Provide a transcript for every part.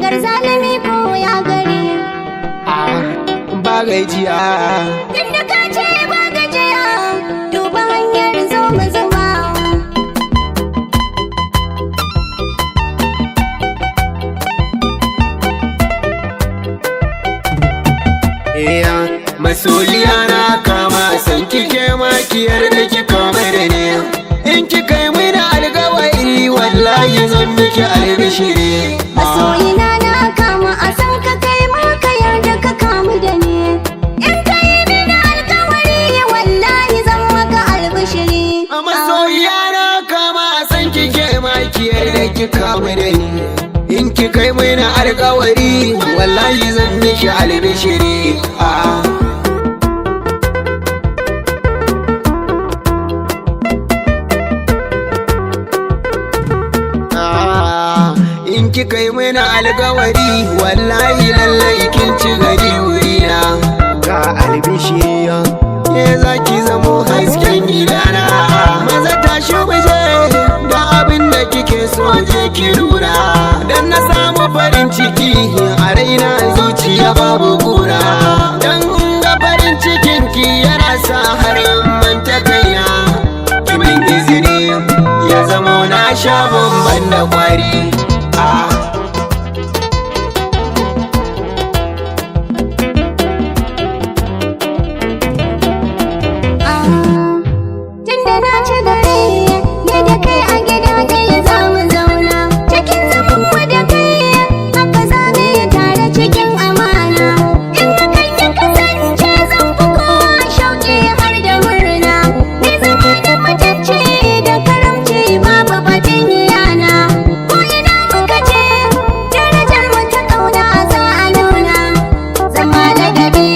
garzalimi ko ya gari. Ba gajiya. Inda ka ce ba gajiya, duba hanyar zo mu zuba. Masoyiya na kama san kike makiyar da kika mai da ne. In kika yi mini alkawari wallahi zan miki albishiri. Masoyina na kama a san ka kai ma ka yarda ka kamu da ni. In ka yi mini alkawari wallahi zan maka albishiri. Masoyiya na kama san kike makiyar da kika mai da ni. In kika yi mini alkawari wallahi zan miki albishiri. In kika yi mini alkawari wallahi lallai kin ci gari wurina. Ga albishiriya ke zaki zamo hasken gidana. Maza tashi muje da abin da kike so je ki nuna. Dan na samu farin ciki a raina zuciya babu kura. Dan ga farin cikin ki yana sa har in manta kaina. Kimin izini ya zamo na sha bamban da kwari. Tunda na ci gari, ni da kai a gida ɗaya za mu zauna. Cikin zaman mu da kai, haka za mu yi tare cikin amana. In hakan ya kasance zan fi kowa shauƙi har da murna. Ni zama da mutunci da karamci babu batun yana. Ko ina muka je, darajar mu ta ƙauna za a nuna. Zama ladabi,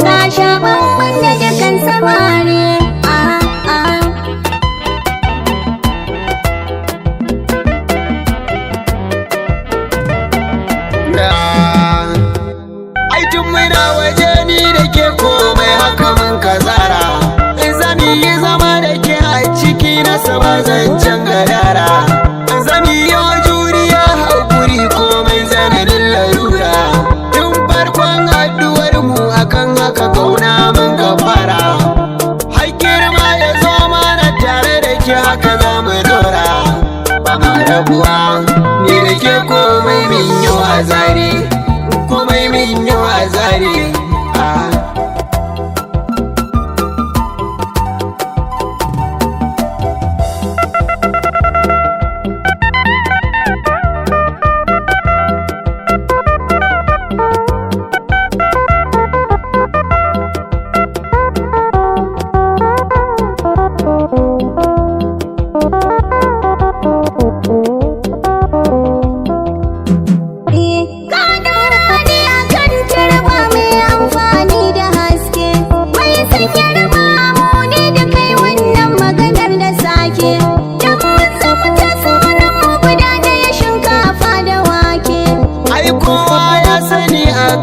ka sha bamban da dukan samari. Aikin muna waje ni da ke komai haka mun kazara. Zami yi zama da ke a ciki na sama zancen gadara. Zami yi juriya haƙuri komai zananin larura. Tun farkon addu'ar mu akan haka kauna mun gafara. Har girma ya zo mana tare da ke haka za mu dora. Ba ma rabuwa ni da ke komai min yi wa zari. Komai min yi wa zari.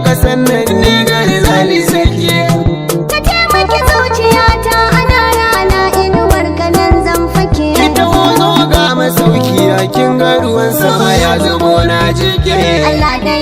Kasan nan ni garzali sake. Ka taimaki zuciyata ana rana inuwar kanan zan fake. Ki taho zo ga masauki kin ga ruwan sama ya zubo na jike. Allah da